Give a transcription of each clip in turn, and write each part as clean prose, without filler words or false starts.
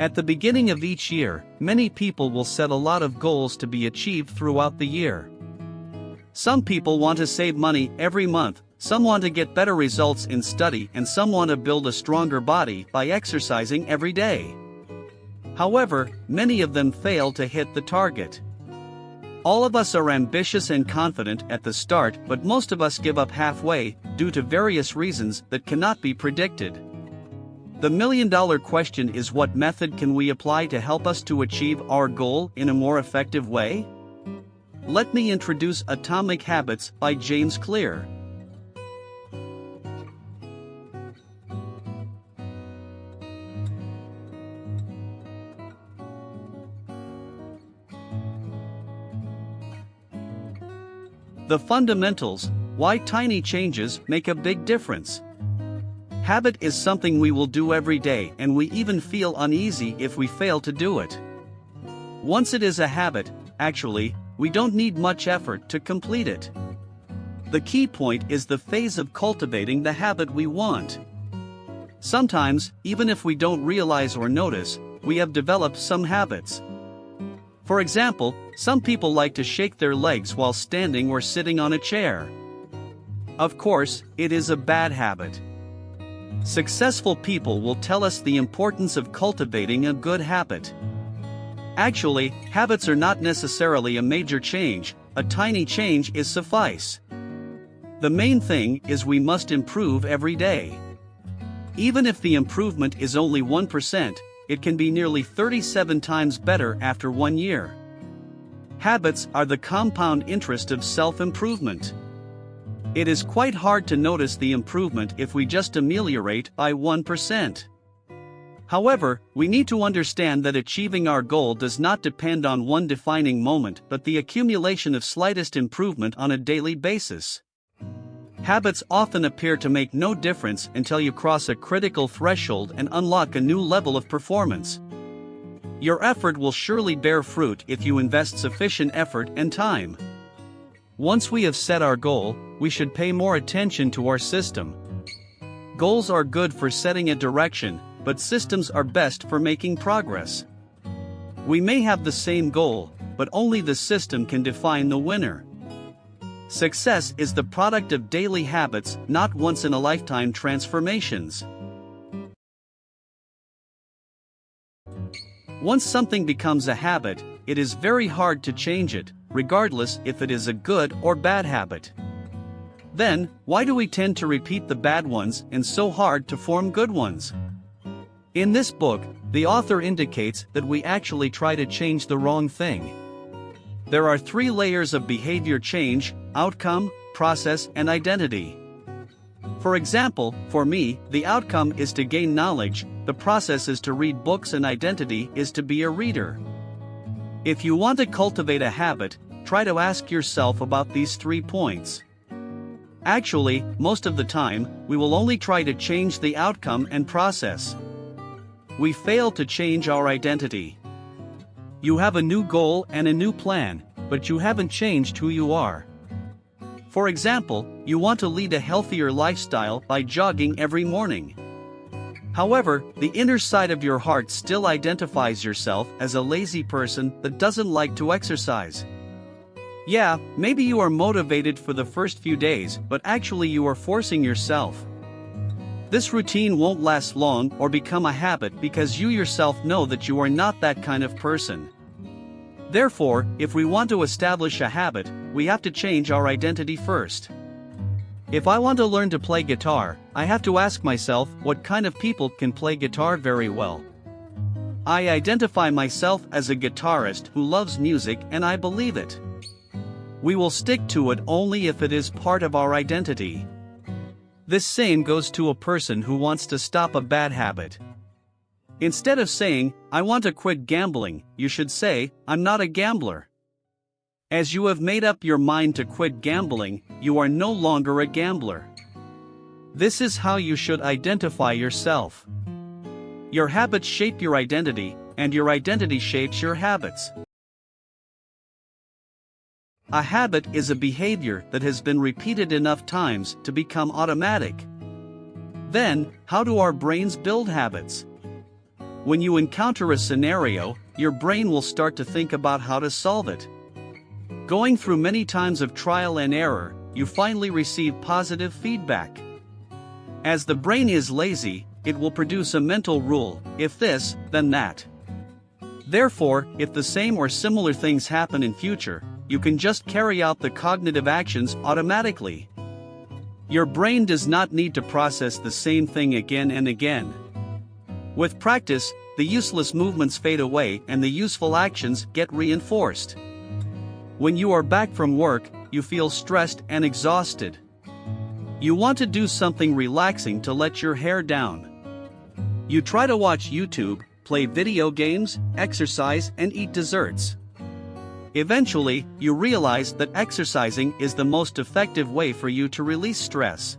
At the beginning of each year, many people will set a lot of goals to be achieved throughout the year. Some people want to save money every month, some want to get better results in study, and some want to build a stronger body by exercising every day. However, many of them fail to hit the target. All of us are ambitious and confident at the start, but most of us give up halfway, due to various reasons that cannot be predicted. The million-dollar question is, what method can we apply to help us to achieve our goal in a more effective way? Let me introduce Atomic Habits by James Clear. The fundamentals: why tiny changes make a big difference. Habit is something we will do every day, and we even feel uneasy if we fail to do it. Once it is a habit, actually, we don't need much effort to complete it. The key point is the phase of cultivating the habit we want. Sometimes, even if we don't realize or notice, we have developed some habits. For example, some people like to shake their legs while standing or sitting on a chair. Of course, it is a bad habit. Successful people will tell us the importance of cultivating a good habit. Actually, habits are not necessarily a major change, a tiny change is suffice. The main thing is we must improve every day. Even if the improvement is only 1%, it can be nearly 37 times better after 1 year. Habits are the compound interest of self-improvement. It is quite hard to notice the improvement if we just ameliorate by 1%. However, we need to understand that achieving our goal does not depend on one defining moment but the accumulation of slightest improvement on a daily basis. Habits often appear to make no difference until you cross a critical threshold and unlock a new level of performance. Your effort will surely bear fruit if you invest sufficient effort and time. Once we have set our goal, we should pay more attention to our system. Goals are good for setting a direction, but systems are best for making progress. We may have the same goal, but only the system can define the winner. Success is the product of daily habits, not once-in-a-lifetime transformations. Once something becomes a habit, it is very hard to change it, regardless if it is a good or bad habit. Then, why do we tend to repeat the bad ones and so hard to form good ones? In this book, the author indicates that we actually try to change the wrong thing. There are 3 layers of behavior change: outcome, process, and identity. For example, for me, the outcome is to gain knowledge, the process is to read books, and identity is to be a reader. If you want to cultivate a habit, try to ask yourself about these 3 points. Actually, most of the time, we will only try to change the outcome and process. We fail to change our identity. You have a new goal and a new plan, but you haven't changed who you are. For example, you want to lead a healthier lifestyle by jogging every morning. However, the inner side of your heart still identifies yourself as a lazy person that doesn't like to exercise. Yeah, maybe you are motivated for the first few days, but actually you are forcing yourself. This routine won't last long or become a habit because you yourself know that you are not that kind of person. Therefore, if we want to establish a habit, we have to change our identity first. If I want to learn to play guitar, I have to ask myself what kind of people can play guitar very well. I identify myself as a guitarist who loves music and I believe it. We will stick to it only if it is part of our identity. This same goes to a person who wants to stop a bad habit. Instead of saying, "I want to quit gambling," you should say, "I'm not a gambler." As you have made up your mind to quit gambling, you are no longer a gambler. This is how you should identify yourself. Your habits shape your identity, and your identity shapes your habits. A habit is a behavior that has been repeated enough times to become automatic. Then, how do our brains build habits? When you encounter a scenario, your brain will start to think about how to solve it. Going through many times of trial and error, you finally receive positive feedback. As the brain is lazy, it will produce a mental rule: if this, then that. Therefore, if the same or similar things happen in future, you can just carry out the cognitive actions automatically. Your brain does not need to process the same thing again and again. With practice, the useless movements fade away and the useful actions get reinforced. When you are back from work, you feel stressed and exhausted. You want to do something relaxing to let your hair down. You try to watch YouTube, play video games, exercise, and eat desserts. Eventually, you realize that exercising is the most effective way for you to release stress.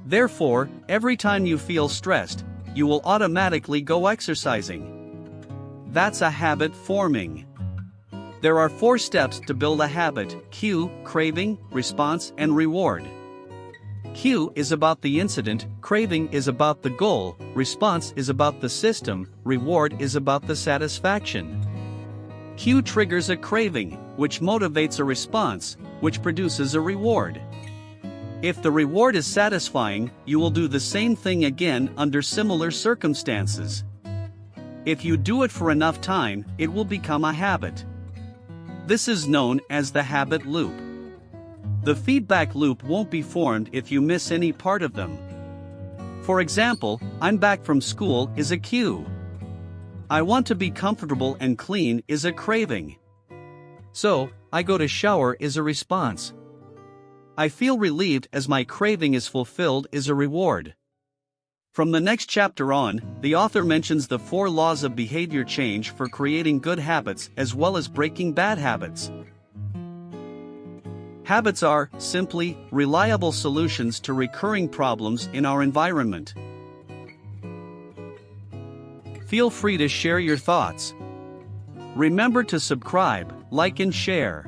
Therefore, every time you feel stressed, you will automatically go exercising. That's a habit forming. There are 4 steps to build a habit: cue, craving, response, and reward. Cue is about the incident, craving is about the goal, response is about the system, reward is about the satisfaction. Cue triggers a craving, which motivates a response, which produces a reward. If the reward is satisfying, you will do the same thing again under similar circumstances. If you do it for enough time, it will become a habit. This is known as the habit loop. The feedback loop won't be formed if you miss any part of them. For example, I'm back from school is a cue. I want to be comfortable and clean is a craving. So, I go to shower is a response. I feel relieved as my craving is fulfilled is a reward. From the next chapter on, the author mentions the 4 laws of behavior change for creating good habits as well as breaking bad habits. Habits are, simply, reliable solutions to recurring problems in our environment. Feel free to share your thoughts. Remember to subscribe, like and share.